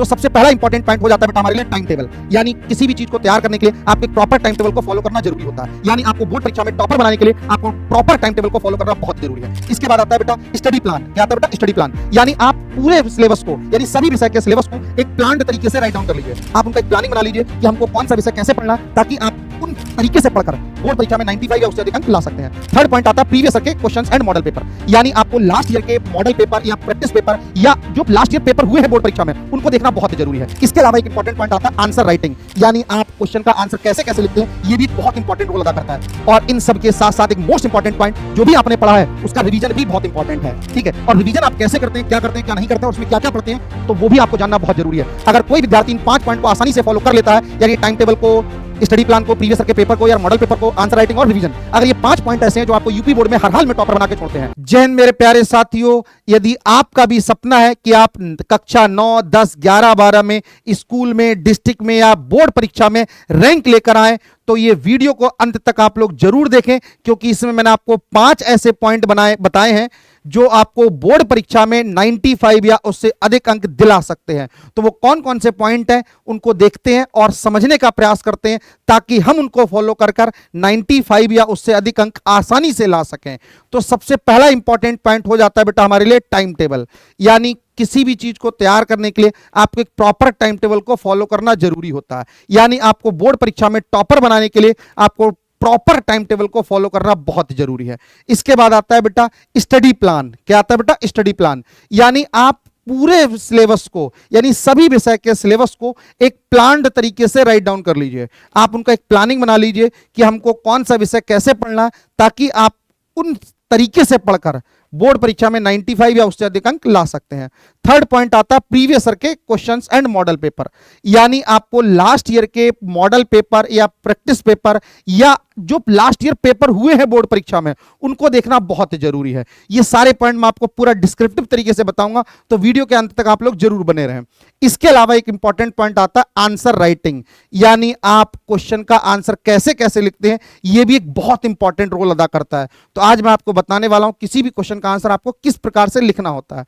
तो सबसे पहला इंपॉर्टेंट पॉइंट हो जाता है बेटा हमारे लिए टाइम टेबल। यानी किसी भी चीज को तैयार करने के लिए आपको एक प्रॉपर टाइम टेबल को फॉलो करना जरूरी होता है। यानी आपको बोर्ड परीक्षा में टॉपर बनाने के लिए आपको प्रॉपर टाइम टेबल को फॉलो करना बहुत जरूरी है। इसके बाद आता है बेटा स्टडी प्लान। क्या आता है बेटा? Study plan. यानी आप पूरे सिलेबस को, यानी सभी विषय के सिलेबस को एक प्लान्ड तरीके से राइट डाउन कर लीजिए। आप उनका एक प्लानिंग बना लीजिए कि हमको कौन सा विषय कैसे पढ़ना, ताकि आप उन तरीके से पढ़कर बोर्ड परीक्षा में 95 या उससे अधिक अंक ला सकते हैं। थर्ड पॉइंट आता है प्रीवियस ईयर के क्वेश्चंस एंड मॉडल पेपर। यानी आपको लास्ट ईयर के मॉडल पेपर या प्रैक्टिस पेपर या जो लास्ट ईयर पेपर हुए हैं बोर्ड परीक्षा में, उनको देखना बहुत जरूरी है। इसके अलावा एक इंपॉर्टेंट पॉइंट आता है आंसर राइटिंग। यानी आप क्वेश्चन का आंसर कैसे कैसे लिखते हैं, ये भी बहुत इंपॉर्टेंट रोल अदा करता है। और इन सब के साथ साथ एक मोस्ट इंपॉर्टेंट पॉइंट, जो भी आपने पढ़ा है उसका रिवीजन भी बहुत इंपॉर्टेंट है। ठीक है, और रिवीजन आप कैसे करते हैं, क्या करते हैं, क्या नहीं करते हैं, उसमें क्या क्या पढ़ते हैं, तो वो भी आपको जानना बहुत जरूरी है। अगर कोई विद्यार्थी इन 5 पॉइंट को आसानी से फॉलो कर लेता है, यानी टाइम टेबल को, स्टडी प्लान को, प्रीवियस ईयर के पेपर को या मॉडल पेपर को, आंसर राइटिंग और रिवीजन, अगर ये 5 पॉइंट ऐसे हैं जो आपको यूपी बोर्ड में हर हाल में टॉपर बना के छोड़ते हैं। जय हिंद मेरे प्यारे साथियों, यदि आपका भी सपना है कि आप कक्षा 9, 10, 11, 12 में, स्कूल में, डिस्ट्रिक्ट में या बोर्ड परीक्षा में रैंक लेकर आए, तो ये वीडियो को अंत तक आप लोग जरूर देखें, क्योंकि इसमें मैंने आपको 5 ऐसे पॉइंट बताए हैं जो आपको बोर्ड परीक्षा में 95 या उससे अधिक अंक दिला सकते हैं। तो वो कौन कौन से पॉइंट हैं उनको देखते हैं और समझने का प्रयास करते हैं, ताकि हम उनको फॉलो कर 95 या उससे अधिक अंक आसानी से ला सकें। तो सबसे पहला इंपॉर्टेंट पॉइंट हो जाता है बेटा हमारे लिए टाइम टेबल। यानी किसी भी चीज को तैयार करने के लिए आपको एक प्रॉपर टाइम टेबल को फॉलो करना जरूरी होता है। यानी आपको बोर्ड परीक्षा में टॉपर बनाने के लिए आपको प्रॉपर टाइम टेबल को फॉलो करना बहुत जरूरी है। इसके बाद आता है बेटा स्टडी प्लान। क्या आता है बेटा? Study plan. यानी आप पूरे सिलेबस को, यानी सभी विषय के सिलेबस को एक प्लान्ड तरीके से राइट डाउन कर लीजिए। आप उनका एक प्लानिंग बना लीजिए कि हमको कौन सा विषय कैसे पढ़ना, ताकि आप उन तरीके से पढ़कर बोर्ड परीक्षा में 95 या उससे अधिक अंक ला सकते हैं। थर्ड पॉइंट आता है प्रीवियस ईयर के क्वेश्चंस एंड मॉडल पेपर। यानी आपको लास्ट ईयर के मॉडल पेपर या प्रैक्टिस पेपर या जो लास्ट ईयर पेपर हुए हैं बोर्ड परीक्षा में, उनको देखना बहुत जरूरी है। ये सारे पॉइंट मैं आपको पूरा डिस्क्रिप्टिव तरीके से बताऊंगा, तो वीडियो के अंत तक आप लोग जरूर बने रहें। इसके अलावा एक इंपॉर्टेंट पॉइंट आता है आंसर राइटिंग। यानी आप क्वेश्चन का आंसर कैसे कैसे लिखते हैं, यह भी एक बहुत इंपॉर्टेंट रोल अदा करता है। तो आज मैं आपको बताने वाला हूं किसी भी क्वेश्चन का आंसर आपको किस प्रकार से लिखना होता है।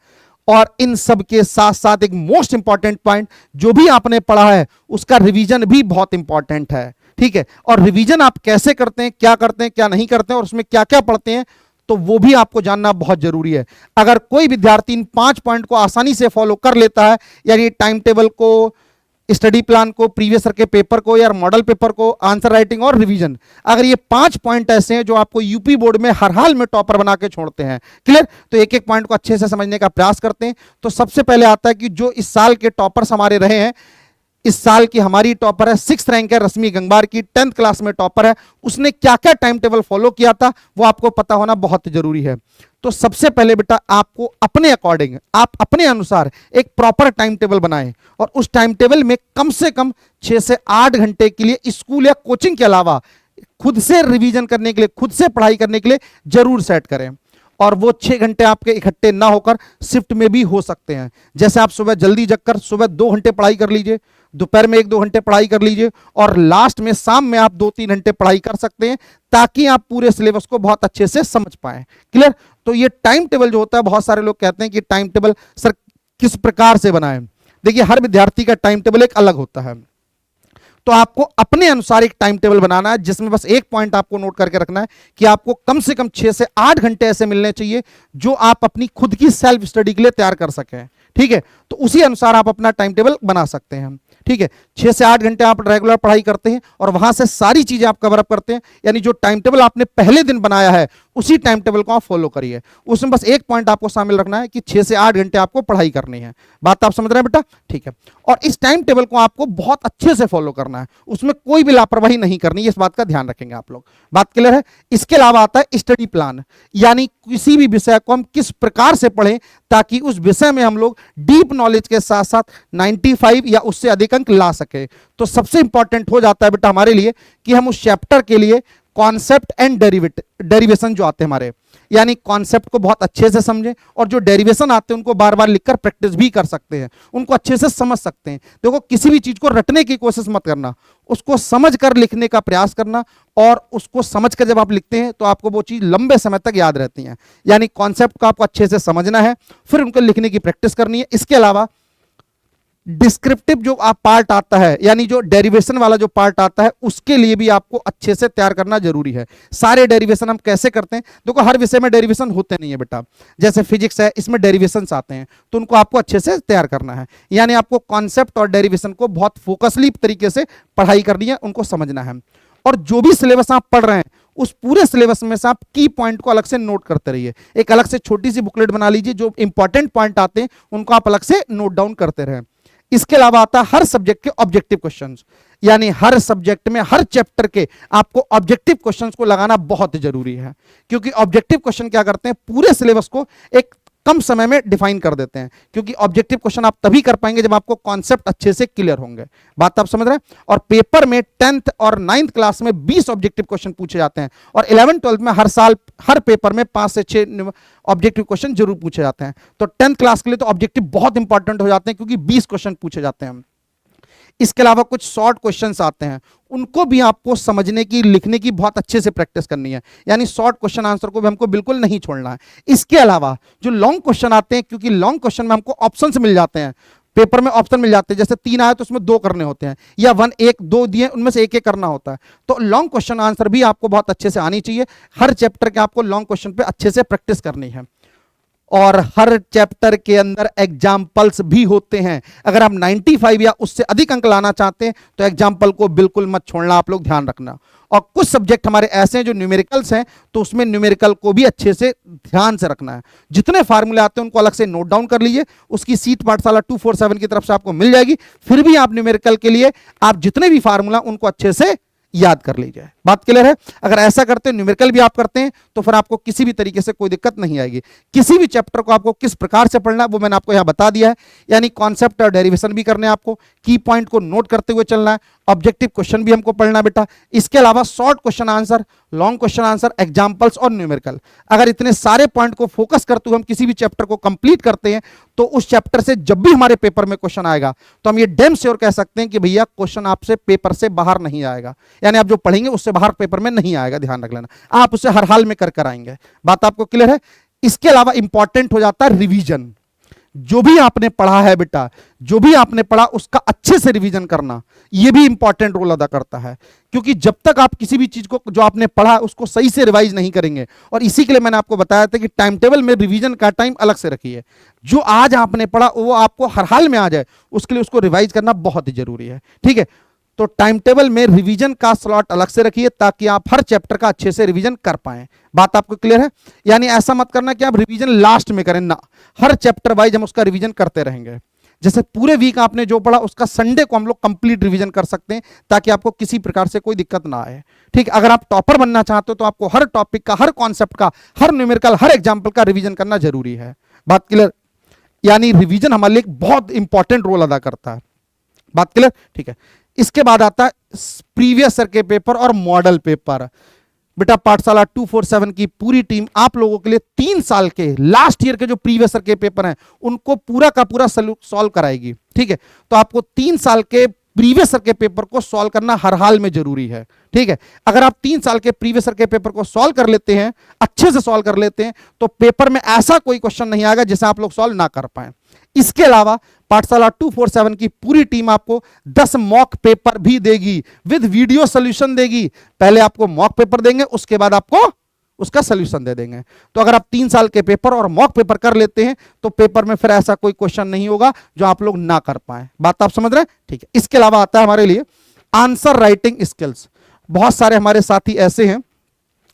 और इन सब के साथ साथ एक मोस्ट इंपॉर्टेंट पॉइंट, जो भी आपने पढ़ा है उसका रिवीजन भी बहुत इंपॉर्टेंट है। ठीक है, और रिवीजन आप कैसे करते हैं, क्या नहीं करते हैं और उसमें क्या क्या पढ़ते हैं, तो वो भी आपको जानना बहुत जरूरी है। अगर कोई विद्यार्थी इन 5 पॉइंट को आसानी से फॉलो कर लेता है, यानी टाइम टेबल को, स्टडी प्लान को, प्रीवियस ईयर के पेपर को या मॉडल पेपर को, आंसर राइटिंग और रिवीजन, अगर ये 5 पॉइंट ऐसे हैं जो आपको यूपी बोर्ड में हर हाल में टॉपर बना के छोड़ते हैं। क्लियर? तो एक एक पॉइंट को अच्छे से समझने का प्रयास करते हैं। तो सबसे पहले आता है कि जो इस साल के टॉपर्स हमारे रहे हैं, इस साल की हमारी टॉपर है 6th रैंक है रश्मि गंगवार की, 10th क्लास में टॉपर है। उसने क्या क्या टाइम टेबल फॉलो किया था वो आपको पता होना बहुत जरूरी है। तो सबसे पहले बेटा आपको अपने अकॉर्डिंग, आप अपने अनुसार एक प्रॉपर टाइम टेबल बनाएं, और उस टाइम टेबल में कम से कम 6 से 8 घंटे के लिए स्कूल या कोचिंग के अलावा खुद से रिवीजन करने के लिए, खुद से पढ़ाई करने के लिए जरूर सेट करें। और वो 6 घंटे आपके इकट्ठे ना होकर शिफ्ट में भी हो सकते हैं। जैसे आप सुबह जल्दी जगकर सुबह 2 घंटे पढ़ाई कर लीजिए, दोपहर में 1-2 घंटे पढ़ाई कर लीजिए, और लास्ट में शाम में आप 2-3 घंटे पढ़ाई कर सकते हैं, ताकि आप पूरे सिलेबस को बहुत अच्छे से समझ पाएं। क्लियर? तो ये टाइम टेबल जो होता है, बहुत सारे लोग कहते हैं कि टाइम टेबल सर किस प्रकार से बनाएं। देखिए, हर विद्यार्थी का टाइम टेबल एक अलग होता है। तो आपको अपने अनुसार एक टाइम टेबल बनाना है, जिसमें बस एक पॉइंट आपको नोट करके रखना है कि आपको कम से कम 6 से 8 घंटे ऐसे मिलने चाहिए जो आप अपनी खुद की सेल्फ स्टडी के लिए तैयार कर सकें। ठीक है, तो उसी अनुसार आप अपना टाइम टेबल बना सकते हैं। ठीक है, 6 से 8 घंटे आप रेगुलर पढ़ाई करते हैं और वहां से सारी चीजें आप कवर अप करते हैं। यानी जो टाइम टेबल आपने पहले दिन बनाया है उसी टाइम टेबल को आप फॉलो करिए। उसमें बस एक पॉइंट आपको शामिल रखना है कि 6 से 8 घंटे आपको पढ़ाई करनी है। बात आप समझ रहे हैं बेटा? ठीक है, और इस टाइम टेबल को आपको बहुत अच्छे से फॉलो करना है, उसमें कोई भी लापरवाही नहीं करनी है। इस बात का ध्यान रखेंगे आप लोग। बात क्लियर है? इसके अलावा आता है स्टडी प्लान। यानी किसी भी विषय को हम किस प्रकार से पढ़ें ताकि उस विषय में हम लोग डीप नॉलेज के साथ साथ 95 या उससे अधिक अंक ला सके। तो सबसे इंपॉर्टेंट हो जाता है बेटा हमारे लिए कि हम उस चैप्टर के लिए कॉन्सेप्ट एंड डेरिवेशन जो आते हैं हमारे, यानी कॉन्सेप्ट को बहुत अच्छे से समझें, और जो डेरिवेशन आते हैं उनको बार बार लिखकर प्रैक्टिस भी कर सकते हैं, उनको अच्छे से समझ सकते हैं। देखो, किसी भी चीज को रटने की कोशिश मत करना, उसको समझ कर लिखने का प्रयास करना, और उसको समझ कर जब आप लिखते हैं तो आपको वो चीज लंबे समय तक याद रहती है। यानी कॉन्सेप्ट को आपको अच्छे से समझना है, फिर उनको लिखने की प्रैक्टिस करनी है। इसके अलावा डिस्क्रिप्टिव जो आप पार्ट आता है, यानी जो डेरिवेशन वाला जो पार्ट आता है, उसके लिए भी आपको अच्छे से तैयार करना जरूरी है। सारे डेरिवेशन हम कैसे करते हैं, देखो हर विषय में डेरिवेशन होते नहीं है बेटा। जैसे फिजिक्स है, इसमें डेरिवेशंस आते हैं, तो उनको आपको अच्छे से तैयार करना है। यानी आपको कॉन्सेप्ट और डेरिवेशन को बहुत फोकसली तरीके से पढ़ाई करनी है, उनको समझना है। और जो भी सिलेबस आप पढ़ रहे हैं, उस पूरे सिलेबस में से आप की पॉइंट को अलग से नोट करते रहिए। एक अलग से छोटी सी बुकलेट बना लीजिए, जो इंपॉर्टेंट पॉइंट आते हैं उनको आप अलग से नोट डाउन करते रहें। इसके अलावा आता है हर सब्जेक्ट के ऑब्जेक्टिव क्वेश्चंस, यानी हर सब्जेक्ट में हर चैप्टर के आपको ऑब्जेक्टिव क्वेश्चंस को लगाना बहुत जरूरी है। क्योंकि ऑब्जेक्टिव क्वेश्चन क्या करते हैं, पूरे सिलेबस को एक कम समय में डिफाइन कर देते हैं। क्योंकि ऑब्जेक्टिव क्वेश्चन आप तभी कर पाएंगे जब आपको कॉन्सेप्ट अच्छे से क्लियर होंगे। बात आप समझ रहे हैं। और पेपर में 10th और 9th क्लास में 20 ऑब्जेक्टिव क्वेश्चन पूछे जाते हैं, और 11th 12th में हर साल हर पेपर में 5 से 6 ऑब्जेक्टिव क्वेश्चन जरूर पूछे जाते हैं। तो 10th क्लास के लिए तो ऑब्जेक्टिव बहुत इंपॉर्टेंट हो जाते हैं, क्योंकि 20 क्वेश्चन पूछे जाते हैं। इसके अलावा कुछ शॉर्ट क्वेश्चंस आते हैं, उनको भी आपको समझने की, लिखने की बहुत अच्छे से प्रैक्टिस करनी है। यानी शॉर्ट क्वेश्चन आंसर को भी हमको बिल्कुल नहीं छोड़ना है। इसके अलावा जो लॉन्ग क्वेश्चन आते हैं, क्योंकि लॉन्ग क्वेश्चन में हमको ऑप्शंस मिल जाते हैं, पेपर में ऑप्शन मिल जाते हैं। जैसे 3 आए तो उसमें 2 करने होते हैं, या 1 1 2 दिए उनमें से एक करना होता है। तो लॉन्ग क्वेश्चन आंसर भी आपको बहुत अच्छे से आनी चाहिए। हर चैप्टर के आपको लॉन्ग क्वेश्चन पे अच्छे से प्रैक्टिस करनी है। और हर चैप्टर के अंदर एग्जाम्पल्स भी होते हैं। अगर आप 95 या उससे अधिक अंक लाना चाहते हैं तो एग्जाम्पल को बिल्कुल मत छोड़ना, आप लोग ध्यान रखना। और कुछ सब्जेक्ट हमारे ऐसे हैं जो न्यूमेरिकल्स हैं, तो उसमें न्यूमेरिकल को भी अच्छे से ध्यान से रखना है। जितने फार्मूले आते हैं उनको अलग से नोट डाउन कर लीजिए, उसकी सीट पाठशाला 247 की तरफ से आपको मिल जाएगी। फिर भी आप न्यूमेरिकल के लिए आप जितने भी फार्मूला उनको अच्छे से याद कर लीजिए। बात क्लियर है। अगर ऐसा करते हैं, न्यूमेरिकल भी आप करते हैं, तो फिर आपको किसी भी तरीके से कोई दिक्कत नहीं आएगी। किसी भी चैप्टर को आपको किस प्रकार से पढ़ना है वो मैंने आपको यहां बता दिया है। यानी कॉन्सेप्ट और डेरिवेशन भी करने हैं आपको, की पॉइंट को नोट करते हुए चलना है, ऑब्जेक्टिव क्वेश्चन भी हमको पढ़ना है बेटा। इसके अलावा short question answer, long question answer, examples और न्यूमेरिकल। अगर इतने सारे पॉइंट को फोकस करते हुए हम किसी भी चैप्टर को कंप्लीट करते हैं, तो उस चैप्टर से जब भी हमारे पेपर में क्वेश्चन आएगा, तो हम ये डैम श्योर कह सकते हैं कि भैया क्वेश्चन आपसे पेपर से बाहर नहीं आएगा। यानी आप जो पढ़ेंगे उससे बाहर पेपर में नहीं आएगा, ध्यान रख लेना। आप उसे हर हाल में कर आएंगे। बात आपको क्लियर है। इसके अलावा इंपॉर्टेंट हो जाता है रिवीजन। जो भी आपने पढ़ा है बेटा, जो भी आपने पढ़ा उसका अच्छे से रिवीजन करना, यह भी इंपॉर्टेंट रोल अदा करता है। क्योंकि जब तक आप किसी भी चीज को जो आपने पढ़ा उसको सही से रिवाइज नहीं करेंगे, और इसी के लिए मैंने आपको बताया था कि टाइम टेबल में रिवीजन का टाइम अलग से रखिए। जो आज आपने पढ़ा वो आपको हर हाल में आ जाए, उसके लिए उसको रिवाइज करना बहुत ही जरूरी है। ठीक है, तो टाइम टेबल में रिवीजन का स्लॉट अलग से रखिए, ताकि आप हर चैप्टर का अच्छे से रिवीजन कर पाएं। बात आपको क्लियर है। यानी ऐसा मत करना कि आप रिवीजन लास्ट में करें ना, हर चैप्टर वाइज हम उसका रिवीजन करते रहेंगे। जैसे पूरे वीक आपने जो पढ़ा उसका संडे को हम लोग कंप्लीट रिवीजन कर सकते हैं, ताकि आपको किसी प्रकार से कोई दिक्कत ना आए। ठीक, अगर आप टॉपर बनना चाहते हो तो आपको हर टॉपिक का, हर कॉन्सेप्ट का, हर न्यूमेरिकल, हर एग्जाम्पल का रिवीजन करना जरूरी है। बात क्लियर। यानी रिवीजन हमारे लिए बहुत इंपॉर्टेंट रोल अदा करता है। बात क्लियर। ठीक है, इसके बाद आता है प्रीवियस ईयर के पेपर और मॉडल पेपर। बेटा पाठशाला 247 की पूरी टीम आप लोगों के लिए 3 साल के लास्ट ईयर के जो प्रीवियस ईयर के पेपर हैं उनको पूरा का पूरा सॉल्व कराएगी। ठीक है, तो आपको 3 साल के प्रीवियस ईयर के पेपर को सॉल्व करना हर हाल में जरूरी है। ठीक है, अगर आप 3 साल के प्रीवियस ईयर के पेपर को सॉल्व कर लेते हैं, अच्छे से सॉल्व कर लेते हैं, तो पेपर में ऐसा कोई क्वेश्चन नहीं आएगा जिसे आप लोग सॉल्व ना कर पाए। इसके अलावा पाठशाला 247 की पूरी टीम आपको 10 मॉक पेपर भी देगी, विद वीडियो सॉल्यूशन देगी। पहले आपको मॉक पेपर देंगे, उसके बाद आपको उसका सॉल्यूशन दे देंगे। तो अगर आप 3 साल के पेपर और मॉक पेपर कर लेते हैं, तो पेपर में फिर ऐसा कोई क्वेश्चन नहीं होगा जो आप लोग ना कर पाए। बात आप समझ रहे हैं। ठीक है, इसके अलावा आता है हमारे लिए आंसर राइटिंग स्किल्स। बहुत सारे हमारे साथी ऐसे हैं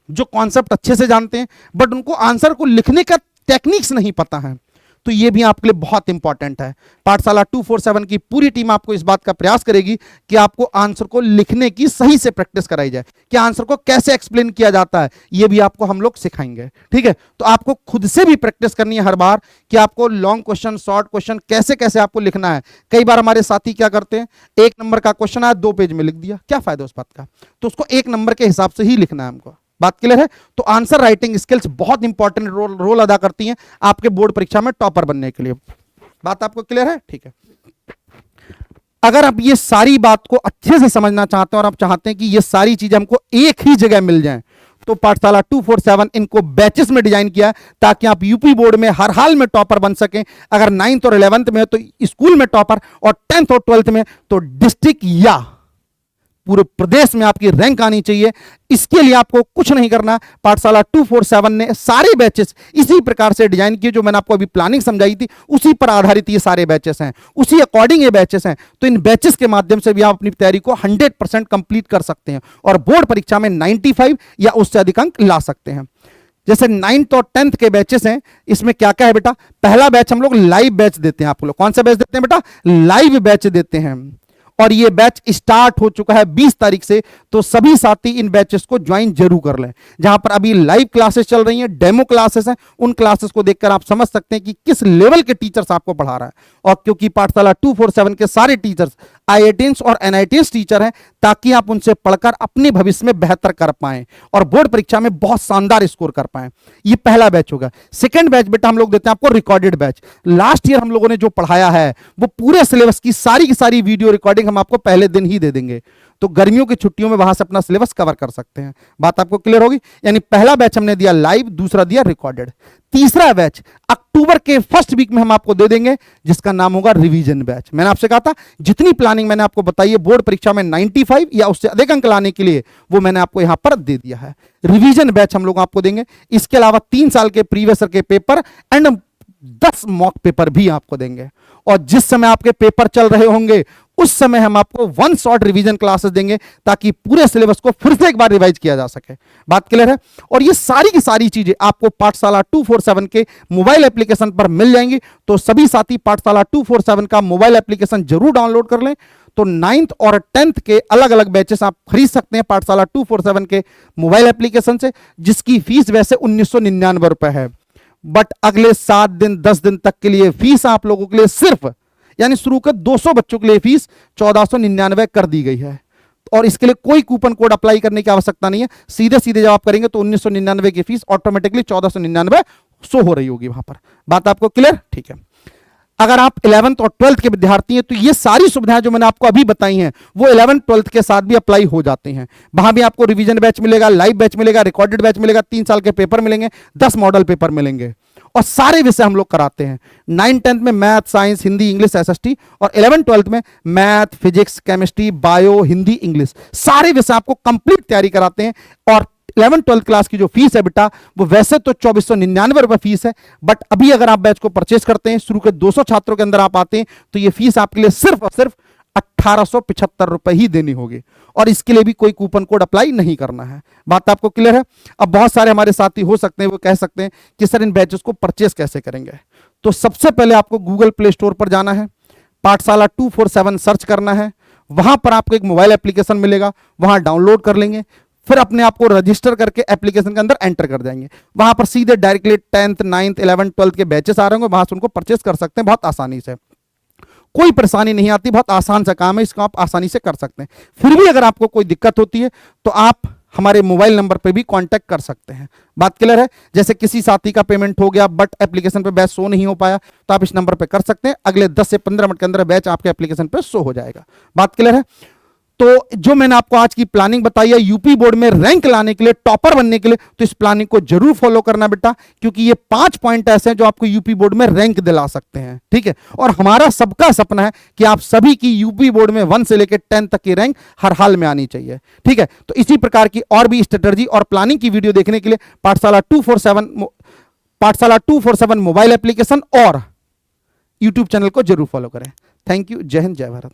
जो कॉन्सेप्ट अच्छे से जानते हैं, बट उनको आंसर को लिखने का टेक्निक्स नहीं पता है। तो ये भी आपके लिए बहुत इंपॉर्टेंट है। पाठशाला 247 की पूरी टीम आपको इस बात का प्रयास करेगी कि आपको आंसर को लिखने की सही से प्रैक्टिस कराई जाए, कि आंसर को कैसे एक्सप्लेन किया जाता है, ये भी आपको हम लोग सिखाएंगे। ठीक है, तो आपको खुद से भी प्रैक्टिस करनी है हर बार, कि आपको लॉन्ग क्वेश्चन, शॉर्ट क्वेश्चन कैसे कैसे आपको लिखना है। कई बार हमारे साथी क्या करते हैं, 1 नंबर का क्वेश्चन आया 2 पेज में लिख दिया, क्या फायदा उस बात का। तो उसको 1 नंबर के हिसाब से ही लिखना है हमको। बात क्लियर है। तो आंसर राइटिंग स्किल्स बहुत इंपॉर्टेंट रोल अदा करती हैं आपके बोर्ड परीक्षा में टॉपर बनने के लिए। बात आपको क्लियर है। ठीक है, अगर आप ये सारी बात को अच्छे से समझना चाहते हैं और आप चाहते हैं कि ये सारी चीजें हमको एक ही जगह मिल जाएं, तो पाठशाला 247 इनको बैचेस में डिजाइन किया ताकि आप यूपी बोर्ड में हर हाल में टॉपर बन सकें। अगर 9th और 11th में तो स्कूल में टॉपर, और 10th और 12th में तो डिस्ट्रिक्ट या पूरे प्रदेश में आपकी रैंक आनी चाहिए। इसके लिए आपको कुछ नहीं करना। पाठशाला 247 ने सारे बैचेस इसी प्रकार से डिजाइन किए, जो मैंने आपको अभी प्लानिंग समझाई थी उसी पर आधारित ये सारे बैचेस हैं, उसी अकॉर्डिंग ये बैचेस हैं। तो इन बैचेस के माध्यम से भी आप अपनी तैयारी को 100% कंप्लीट कर सकते हैं और बोर्ड परीक्षा में 95 या उससे अधिक अंक ला सकते हैं। जैसे 9th और 10th के बैचेस हैं, इसमें क्या क्या है बेटा? पहला बैच हम लोग लाइव बैच देते हैं। आप लोग कौन सा बैच देते हैं बेटा? लाइव बैच देते हैं, और ये बैच स्टार्ट हो चुका है 20 तारीख से। तो सभी साथी इन बैचेस को ज्वाइन जरूर कर लें। जहां पर अभी लाइव क्लासेस चल रही हैं, डेमो क्लासेस हैं, उन क्लासेस को देखकर आप समझ सकते हैं कि किस लेवल के टीचर्स आपको पढ़ा रहा है। और क्योंकि पाठशाला 247 के सारे टीचर्स IITians और NITians टीचर हैं, ताकि आप उनसे पढ़कर अपने भविष्य में बेहतर कर पाएं और बोर्ड परीक्षा में बहुत शानदार स्कोर कर पाएं। ये पहला बैच होगा। सेकंड बैच बेटा हम लोग देते हैं आपको रिकॉर्डेड बैच। लास्ट ईयर हम लोगों ने जो पढ़ाया है वो पूरे सिलेबस की सारी वीडियो रिकॉर्डिंग हम आपको पहले दिन ही दे देंगे, तो गर्मियों की छुट्टियों में वहां से अपना सिलेबस कवर कर सकते हैं। बात आपको क्लियर होगी? यानी पहला बैच हमने दिया लाइव, दूसरा दिया रिकॉर्डेड। तीसरा बैच अक्टूबर के फर्स्ट वीक में हम आपको दे देंगे, जिसका नाम होगा रिवीजन बैच। मैंने आपसे कहा था जितनी प्लानिंग मैंने आपको बताई है बोर्ड परीक्षा में 95 या उससे अधिक अंक लाने के लिए, वो मैंने आपको यहां पर दे दिया है। रिवीजन बैच हम लोग आपको देंगे। इसके अलावा 3 साल के प्रीवियस के पेपर एंड 10 मॉक पेपर भी आपको देंगे। और जिस समय आपके पेपर चल रहे होंगे उस समय हम आपको 1 शॉट रिवीजन क्लासेस देंगे, ताकि पूरे सिलेबस को फिर से एक बार रिवाइज किया जा सके। बात क्लियर है? और ये सारी की सारी चीजें आपको पाठशाला 247 के मोबाइल एप्लीकेशन पर मिल जाएंगी। तो सभी साथी पाठशाला 247 का मोबाइल एप्लीकेशन जरूर डाउनलोड कर लें। तो 9th और 10th के अलग अलग बैचेस आप खरीद सकते हैं पाठशाला 247 के मोबाइल एप्लीकेशन से, जिसकी फीस वैसे 1999 रुपए है। बट अगले 7 दिन 10 दिन तक के लिए फीस आप लोगों के लिए सिर्फ, यानी शुरू कर 200 बच्चों के लिए फीस 1499 कर दी गई है। और इसके लिए कोई कूपन कोड अप्लाई करने की आवश्यकता नहीं है। सीधे सीधे जब आप करेंगे तो 1999 की फीस ऑटोमेटिकली 1499 शो हो रही होगी वहां पर। बात आपको क्लियर? ठीक है। अगर आप 11th और 12th के विद्यार्थी हैं तो ये सारी सुविधाएं जो मैंने आपको अभी बताई हैं वो 11th 12th के साथ भी अप्लाई हो जाती हैं। वहां भी आपको रिवीजन बैच मिलेगा, लाइव बैच मिलेगा, रिकॉर्डेड बैच मिलेगा, 3 साल के पेपर मिलेंगे, 10 मॉडल पेपर मिलेंगे, और सारे विषय हम लोग कराते हैं। 9th-10th में math, science, Hindi, English, SST, और 11th-12th में math, physics, chemistry, bio, Hindi, English, सारे विषय आपको कंप्लीट तैयारी कराते हैं। और 11th-12th क्लास की जो फीस है बेटा वो वैसे तो 2499 रुपए फीस है, बट अभी अगर आप बैच को परचेस करते हैं, शुरू के 200 छात्रों के अंदर आप आते हैं, तो ये फीस आपके लिए सिर्फ और सिर्फ 1875 रुपए ही देनी होगी, और इसके लिए भी कोई कूपन कोड अप्लाई नहीं करना है। बात आपको क्लियर है? अब बहुत सारे हमारे साथी हो सकते हैं वो कह सकते हैं कि सर इन बैचेस को परचेस कैसे करेंगे। तो सबसे पहले आपको गूगल प्ले स्टोर पर जाना है, पाठशाला 247 सर्च करना है, वहां पर आपको एक मोबाइल एप्लीकेशन मिलेगा, वहां डाउनलोड कर लेंगे, फिर अपने आप को रजिस्टर करके एप्लीकेशन के अंदर एंटर कर जाएंगे। वहां पर सीधे directly 10th, 9th, 11th, 12th के बैचेस आ रहे होंगे, वहां से उनको परचेस कर सकते हैं बहुत आसानी से। कोई परेशानी नहीं आती, बहुत आसान सा काम है, इसको आप आसानी से कर सकते हैं। फिर भी अगर आपको कोई दिक्कत होती है तो आप हमारे मोबाइल नंबर पे भी कांटेक्ट कर सकते हैं। बात क्लियर है? जैसे किसी साथी का पेमेंट हो गया बट एप्लीकेशन पे बैच शो नहीं हो पाया, तो आप इस नंबर पे कर सकते हैं। अगले 10 से 15 मिनट के अंदर बैच आपके एप्लीकेशन पे शो हो जाएगा। बात क्लियर है? तो जो मैंने आपको आज की प्लानिंग बताई है यूपी बोर्ड में रैंक लाने के लिए, टॉपर बनने के लिए, तो इस प्लानिंग को जरूर फॉलो करना बेटा, क्योंकि ये 5 पॉइंट ऐसे हैं जो आपको यूपी बोर्ड में रैंक दिला सकते हैं। ठीक है? और हमारा सबका सपना है कि आप सभी की यूपी बोर्ड में 1 से लेकर 10 तक की रैंक हर हाल में आनी चाहिए। ठीक है? तो इसी प्रकार की और भी स्ट्रेटजी और प्लानिंग की वीडियो देखने के लिए पाठशाला 247 मोबाइल एप्लीकेशन और यूट्यूब चैनल को जरूर फॉलो करें। Thank you. जय हिंद, जय भारत।